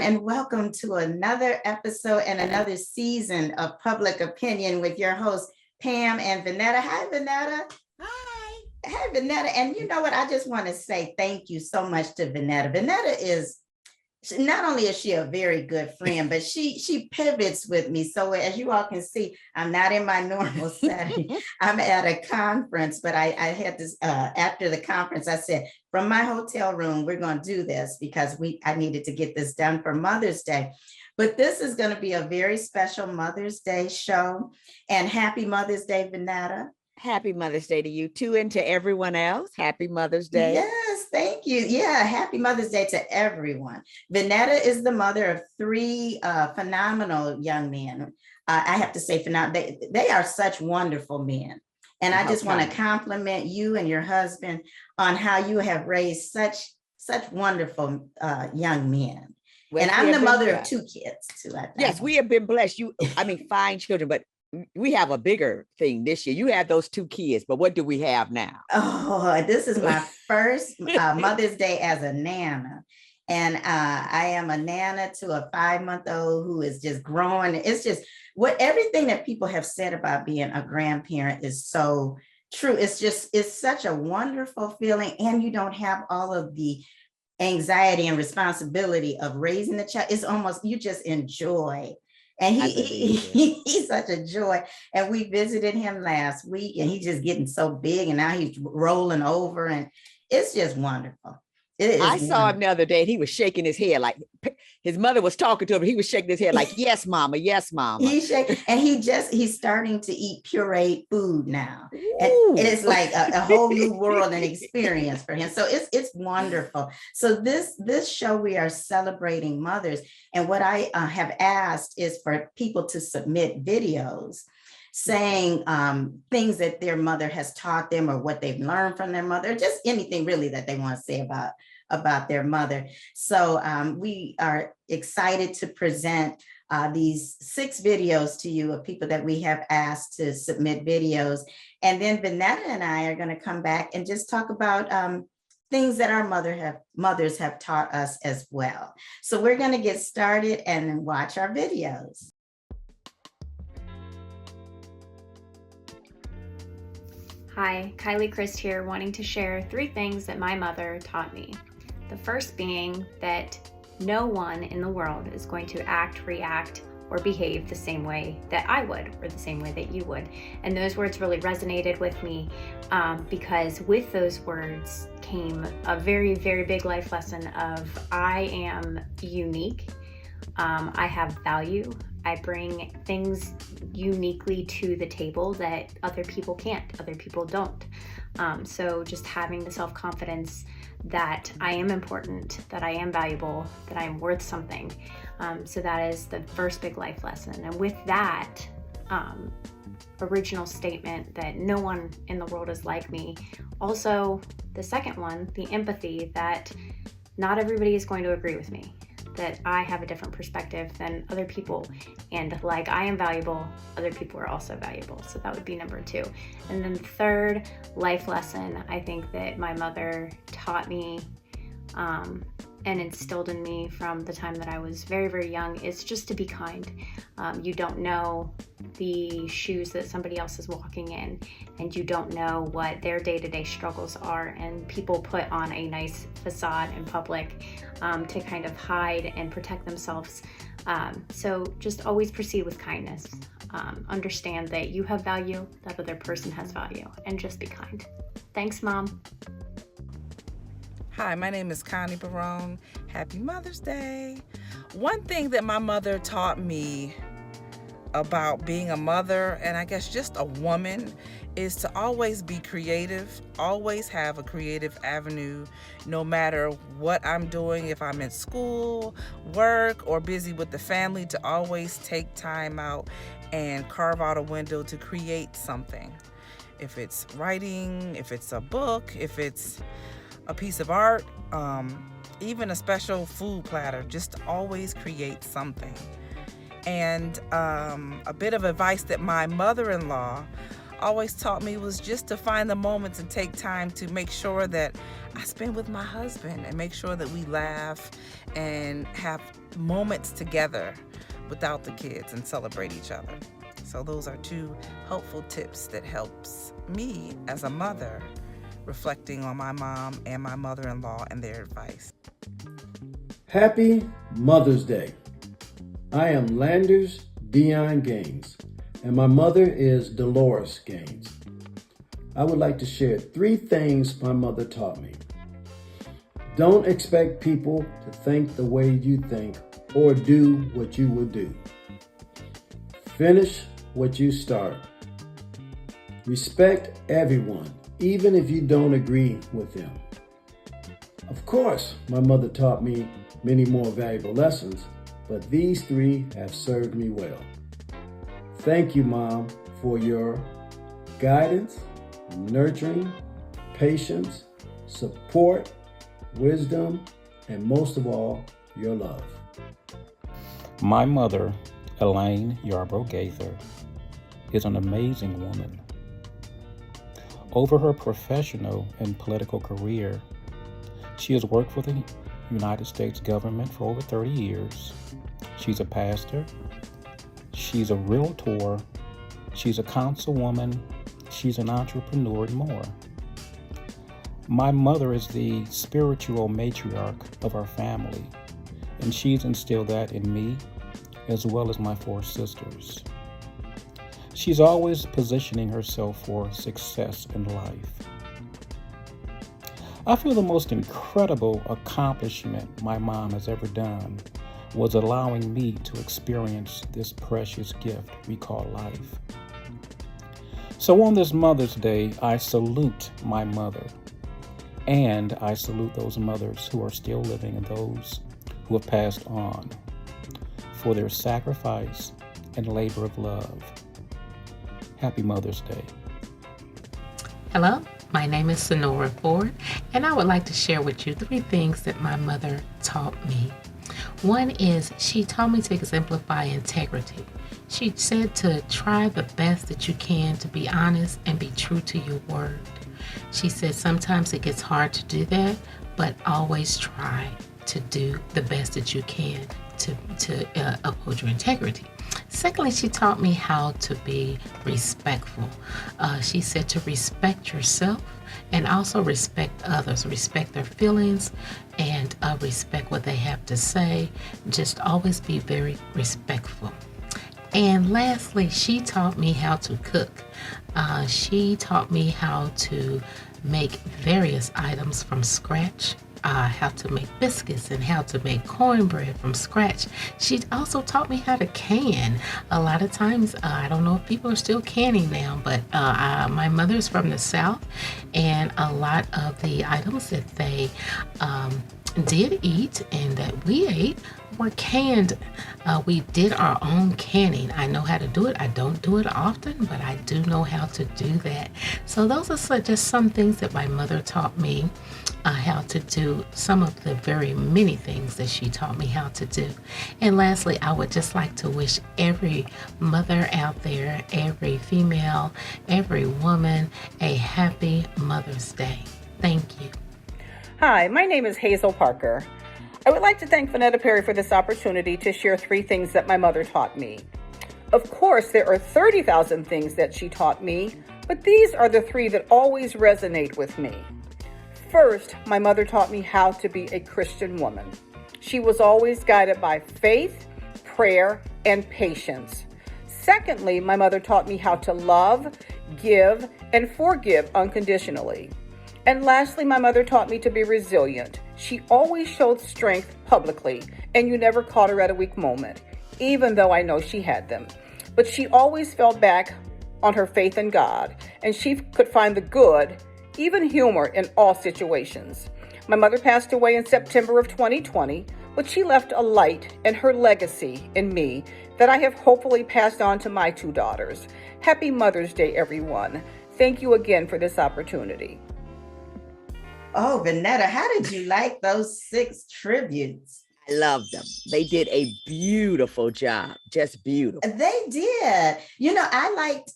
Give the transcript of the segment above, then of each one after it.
and welcome to another episode and another season of Public Opinion with your hosts, Pam and Vanetta. Hi, Vanetta. Hi. Hi, Vanetta. And you know what? I just want to say thank you so much to Vanetta. Vanetta is, not only is she a very good friend, but she pivots with me. So as you all can see, I'm not in my normal setting. I'm at a conference, but I had this, after the conference, I said, from my hotel room, we're going to do this because I needed to get this done for Mother's Day. But this is going to be a very special Mother's Day show. And happy Mother's Day, Vanetta. Happy Mother's Day to you too, and to everyone else. Happy Mother's Day. Yes, thank you. Yeah, happy Mother's Day to everyone. Vanetta is the mother of three phenomenal young men. I have to say, they are such wonderful men. And I just want to compliment you and your husband on how you have raised such wonderful young men. Well, and I'm the mother of two kids too. Yes, we have been blessed. Fine children, but we have a bigger thing this year. You have those two kids, but what do we have now? Oh, this is my first Mother's Day as a nana. And I am a nana to a 5-month-old who is just growing. It's just everything that people have said about being a grandparent is so true. It's such a wonderful feeling. And you don't have all of the anxiety and responsibility of raising the child. It's almost, you just enjoy. And he's such a joy. And we visited him last week and he's just getting so big and now he's rolling over and it's just wonderful. I saw him the other day and he was shaking his head like his mother was talking to him. He was shaking his head like, yes, mama, yes, mama. He's starting to eat pureed food now. And it's like a whole new world and experience for him. So it's wonderful. So this show, we are celebrating mothers. And what I have asked is for people to submit videos saying things that their mother has taught them or what they've learned from their mother, just anything really that they want to say about their mother. So we are excited to present these 6 videos to you of people that we have asked to submit videos. And then Vanetta and I are going to come back and just talk about things that our mothers have taught us as well. So we're going to get started and watch our videos. Hi, Kylee Crist here, wanting to share 3 things that my mother taught me. The first being that no one in the world is going to act, react, or behave the same way that I would, or the same way that you would. And those words really resonated with me because with those words came a very, very big life lesson of I am unique, I have value, I bring things uniquely to the table that other people can't, other people don't. So just having the self-confidence that I am important, that I am valuable, that I am worth something. So that is the first big life lesson. And with that original statement that no one in the world is like me, also the second one, the empathy that not everybody is going to agree with me, that I have a different perspective than other people, and like I am valuable, other people are also valuable. So that would be number 2. And then the third life lesson I think that my mother taught me and instilled in me from the time that I was very, very young is just to be kind. You don't know the shoes that somebody else is walking in, and you don't know what their day-to-day struggles are, and people put on a nice facade in public to kind of hide and protect themselves. So just always proceed with kindness. Understand that you have value, that other person has value, and just be kind. Thanks, Mom. Hi, my name is Connie Barone. Happy Mother's Day. One thing that my mother taught me about being a mother, and I guess just a woman, is to always be creative, always have a creative avenue, no matter what I'm doing, if I'm in school, work, or busy with the family, to always take time out and carve out a window to create something. If it's writing, if it's a book, if it's a piece of art, even a special food platter, just always create something. And a bit of advice that my mother-in-law always taught me was just to find the moments and take time to make sure that I spend with my husband and make sure that we laugh and have moments together without the kids and celebrate each other. So those are two helpful tips that helps me as a mother reflecting on my mom and my mother-in-law and their advice. Happy Mother's Day. I am Landers Dion Gaines, and my mother is Dolores Gaines. I would like to share 3 things my mother taught me. Don't expect people to think the way you think or do what you will do. Finish what you start. Respect everyone, even if you don't agree with them. Of course, my mother taught me many more valuable lessons, but these 3 have served me well. Thank you, Mom, for your guidance, nurturing, patience, support, wisdom, and most of all, your love. My mother, Elaine Yarbrough Gaither, is an amazing woman. Over her professional and political career, she has worked for the United States government for over 30 years. She's a pastor, she's a realtor, she's a councilwoman, she's an entrepreneur, and more. My mother is the spiritual matriarch of our family, and she's instilled that in me as well as my 4 sisters. She's always positioning herself for success in life. I feel the most incredible accomplishment my mom has ever done was allowing me to experience this precious gift we call life. So on this Mother's Day, I salute my mother, and I salute those mothers who are still living and those who have passed on for their sacrifice and labor of love. Happy Mother's Day. Hello, my name is Senora Ford, and I would like to share with you 3 things that my mother taught me. One is she taught me to exemplify integrity. She said to try the best that you can to be honest and be true to your word. She said sometimes it gets hard to do that, but always try to do the best that you can to uphold your integrity. Secondly, she taught me how to be respectful. She said to respect yourself and also respect others, respect their feelings and respect what they have to say. Just always be very respectful. And lastly, she taught me how to cook. She taught me how to make various items from scratch. How to make biscuits and how to make cornbread from scratch. She also taught me how to can. A lot of times, I don't know if people are still canning now, but my mother's from the South, and a lot of the items that they did eat and that we ate were canned. We did our own canning. I know how to do it. I don't do it often, but I do know how to do that. So those are just some things that my mother taught me how to do, some of the very many things that she taught me how to do. And lastly, I would just like to wish every mother out there, every female, every woman, a happy Mother's Day. Thank you. Hi, my name is Hazel Parker. I would like to thank Vanetta Perry for this opportunity to share 3 things that my mother taught me. Of course, there are 30,000 things that she taught me, but these are the 3 that always resonate with me. First, my mother taught me how to be a Christian woman. She was always guided by faith, prayer, and patience. Secondly, my mother taught me how to love, give, and forgive unconditionally. And lastly, my mother taught me to be resilient. She always showed strength publicly, and you never caught her at a weak moment, even though I know she had them. But she always fell back on her faith in God, and she could find the good, even humor, in all situations. My mother passed away in September of 2020, but she left a light and her legacy in me that I have hopefully passed on to my 2 daughters. Happy Mother's Day, everyone. Thank you again for this opportunity. Oh, Vanetta, how did you like those 6 tributes? I love them. They did a beautiful job, just beautiful. They did. You know, I liked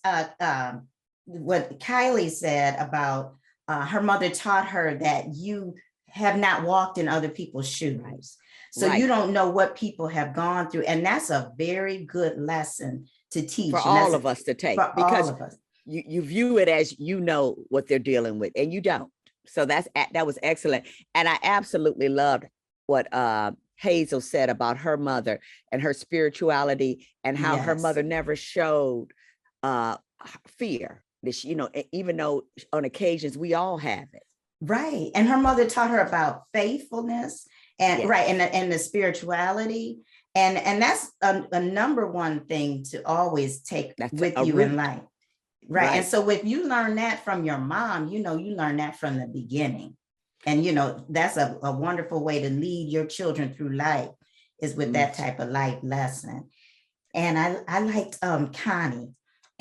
what Kylee said about her mother taught her that you have not walked in other people's shoes. So you don't know what people have gone through. And that's a very good lesson to teach. For all of us to take. For because all of us. You view it as you know what they're dealing with, and you don't. So that was excellent. And I absolutely loved what Hazel said about her mother and her spirituality, and how her mother never showed fear. That she, even though on occasions we all have it. Right. And her mother taught her about faithfulness and and the spirituality. And that's a number one thing to always take with you in life. Right. And so if you learn that from your mom, you learn that from the beginning. And, that's a wonderful way to lead your children through life, is with that type of life lesson. And I liked Connie.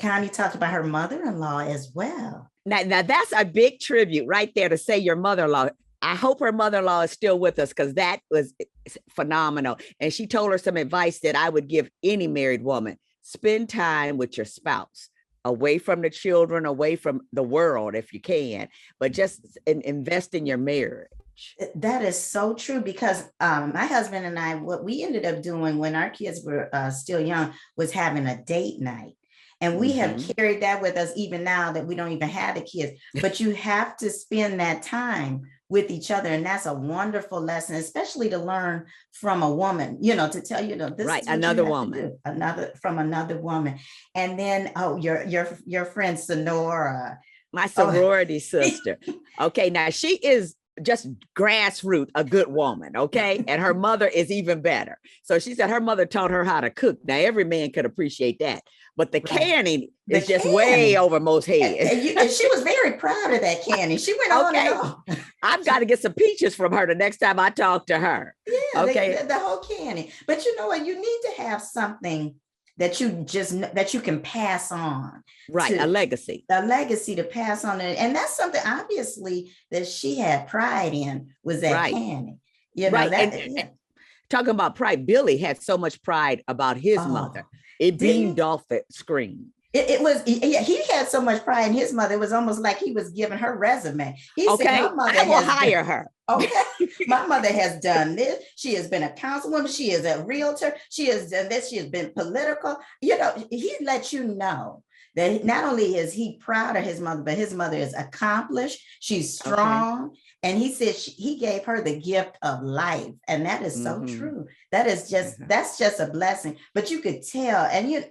Connie talked about her mother-in-law as well. Now that's a big tribute right there, to say your mother-in-law. I hope her mother-in-law is still with us, because that was phenomenal. And she told her some advice that I would give any married woman. Spend time with your spouse, away from the children, away from the world if you can, but just invest in your marriage. That is so true, because my husband and I, what we ended up doing when our kids were still young was having a date night. And we have carried that with us even now that we don't even have the kids. But you have to spend that time with each other. And that's a wonderful lesson, especially to learn from a woman, to tell this is another woman, from another woman. And then, your friend Senora, my sorority sister. Okay, now she is just grassroots, a good woman. Okay. And her mother is even better. So she said her mother taught her how to cook. Now every man could appreciate that, but the canning is just way over most heads. And she was very proud of that canning. She went on and on. I've got to get some peaches from her the next time I talk to her. Yeah. Okay. The whole canning. But you know what? You need to have something that you can pass on. Right. A legacy to pass on. And that's something obviously that she had pride in, was that canning. And talking about pride, Billy had so much pride about his mother. It beamed off the screen. He had so much pride in his mother. It was almost like he was giving her resume. He said, I will hire her. Okay. My mother has done this. She has been a councilwoman. She is a realtor. She has done this. She has been political. He let you know that not only is he proud of his mother, but his mother is accomplished. She's strong. Okay. And he said he gave her the gift of life. And that is so true. That is that's just a blessing. But you could tell, and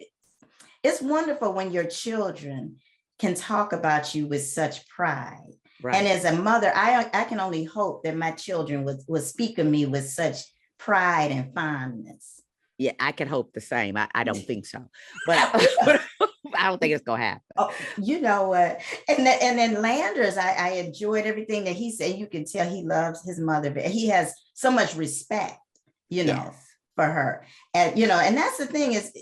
it's wonderful when your children can talk about you with such pride. Right. And as a mother, I can only hope that my children would speak of me with such pride and fondness. Yeah, I can hope the same. I don't think so, but I don't think it's gonna happen. Oh, you know what? And then Landers, I enjoyed everything that he said. You can tell he loves his mother, but he has so much respect, for her. And and that's the thing, is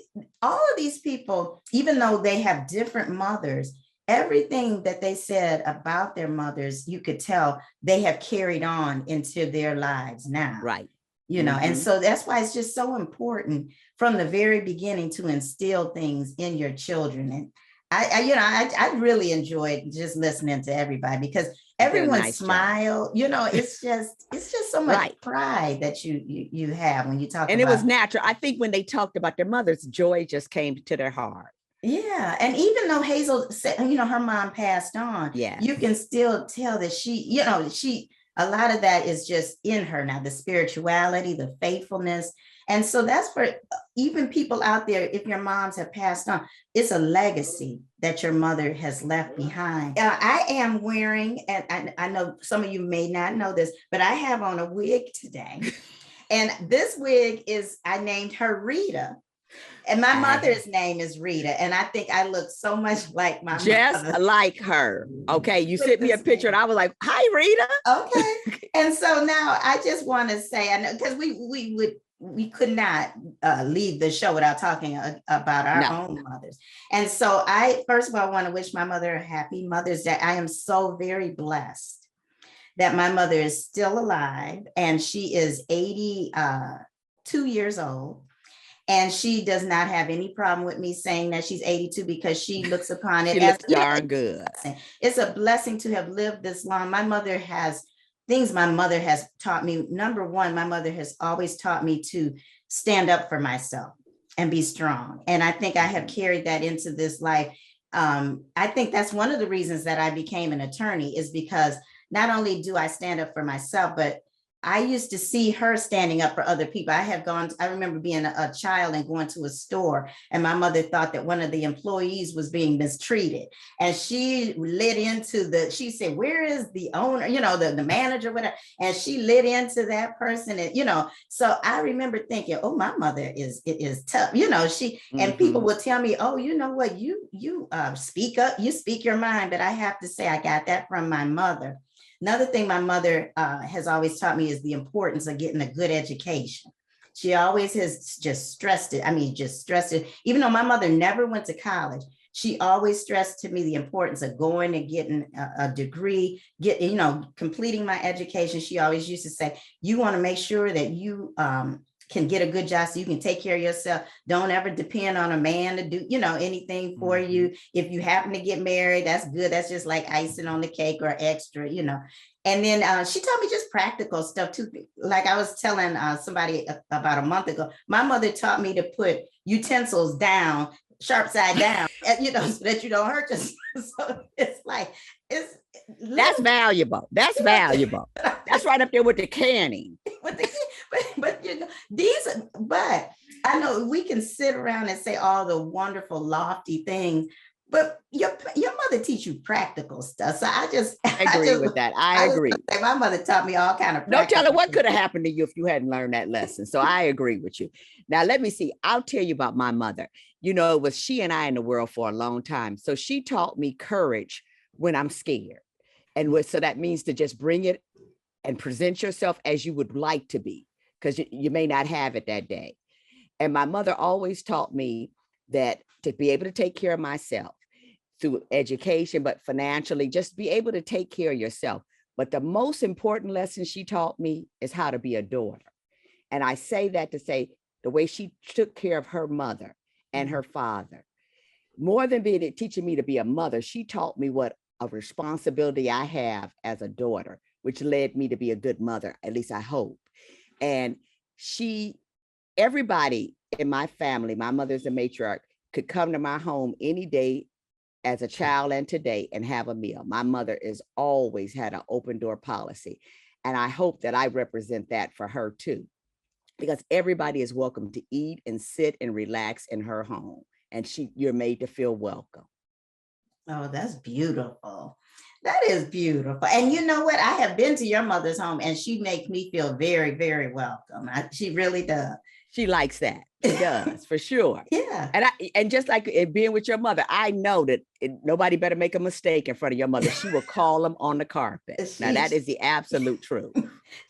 all of these people, even though they have different mothers, everything that they said about their mothers, you could tell they have carried on into their lives now. Right. And so that's why it's just so important from the very beginning to instill things in your children. And I really enjoyed just listening to everybody, because everyone smiled. It's just so much pride that you have when you talk. And it was natural. I think when they talked about their mothers, joy just came to their heart. Yeah. And even though Hazel said, her mom passed on, you can still tell that she a lot of that is just in her now, the spirituality, the faithfulness. And so that's for even people out there, if your moms have passed on, it's a legacy that your mother has left behind. I am wearing, and I know some of you may not know this, but I have on a wig today. And this wig I named her Rita. And my mother's name is Rita. And I think I look so much like my just mother. Like her. Okay. You sent me a picture and I was like, hi, Rita. Okay. And so now I just want to say, I know, because we could not leave the show without talking about our own mothers. And so first of all, want to wish my mother a happy Mother's Day. I am so very blessed that my mother is still alive, and she is 82 years old. And she does not have any problem with me saying that she's 82 because she looks upon it She as looks darn good. It's a blessing to have lived this long. My mother has things my mother has taught me. Number one, my mother has always taught me to stand up for myself and be strong. And I think I have carried that into this life. I think that's one of the reasons that I became an attorney, is because not only do I stand up for myself, but I used to see her standing up for other people. I remember being a child and going to a store, and my mother thought that one of the employees was being mistreated. And she lit into she said, where is the owner, the manager, whatever. And she lit into that person. And, so I remember thinking, oh, my mother is tough. And people will tell me, oh, you know what, you speak up, you speak your mind. But I have to say, I got that from my mother. Another thing my mother has always taught me is the importance of getting a good education. She always has just stressed it. Even though my mother never went to college, she always stressed to me the importance of going and getting a degree, completing my education. She always used to say, you want to make sure that you can get a good job so you can take care of yourself. Don't ever depend on a man to do, anything for you. If you happen to get married, that's good. That's just like icing on the cake or extra, And then she taught me just practical stuff too. Like I was telling somebody about a month ago, my mother taught me to put utensils down, sharp side down, so that you don't hurt yourself. So it's like, that's valuable. That's valuable. That's right up there with the canning. But I know we can sit around and say all the wonderful, lofty things, but your mother teach you practical stuff. So I agree with that. I agree. My mother taught me all kind of. Don't tell her what could have happened to you if you hadn't learned that lesson. So I agree with you. Now let me see. I'll tell you about my mother. It was she and I in the world for a long time. So she taught me courage when I'm scared, and so that means to just bring it and present yourself as you would like to be, because you may not have it that day. And my mother always taught me that to be able to take care of myself through education, but financially, just be able to take care of yourself. But the most important lesson she taught me is how to be a daughter. And I say that to say the way she took care of her mother and her father, more than teaching me to be a mother, she taught me what a responsibility I have as a daughter, which led me to be a good mother, at least I hope. And everybody in my family, my mother's a matriarch, could come to my home any day as a child and today and have a meal. My mother has always had an open door policy. And I hope that I represent that for her too, because everybody is welcome to eat and sit and relax in her home. And you're made to feel welcome. Oh, that's beautiful. That is beautiful. And you know what? I have been to your mother's home and she makes me feel very, very welcome. She really does. She likes that. She does, for sure. Yeah. And just like being with your mother, I know that nobody better make a mistake in front of your mother. She will call them on the carpet. Now that is the absolute truth.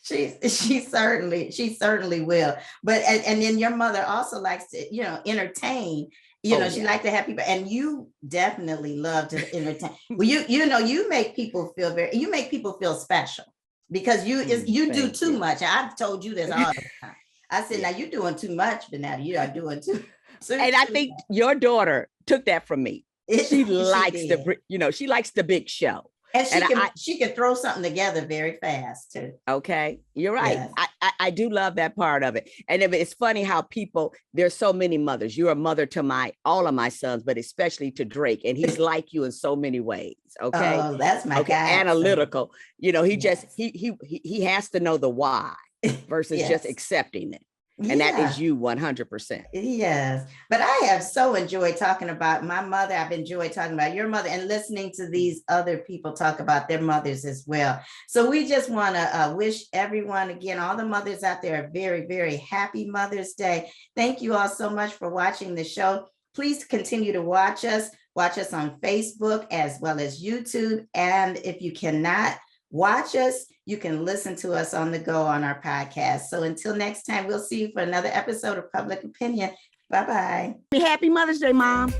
She certainly will. But and then your mother also likes to, entertain. She likes to have people, and you definitely love to entertain. Well, you make people feel special because you do too much. I've told you this all the time. I said, now you're doing too much, Vanetta. You are doing too. And I think your daughter took that from me. She likes the big show. And she can throw something together very fast too. Okay, you're right. Yes. I do love that part of it. And it's funny how there's so many mothers. You're a mother to all of my sons, but especially to Drake. And he's like you in so many ways. Okay. Oh, that's my guy. Analytical. He has to know the why versus just accepting it. And that is you 100%. Yes. But I have so enjoyed talking about my mother. I've enjoyed talking about your mother and listening to these other people talk about their mothers as well. So we just want to wish everyone, again, all the mothers out there, a very, very happy Mother's Day. Thank you all so much for watching the show. Please continue to watch us on Facebook as well as YouTube. And if you cannot watch us, you can listen to us on the go on our podcast. So until next time, we'll see you for another episode of Public Opinion. Bye-bye. Happy Mother's Day, Mom.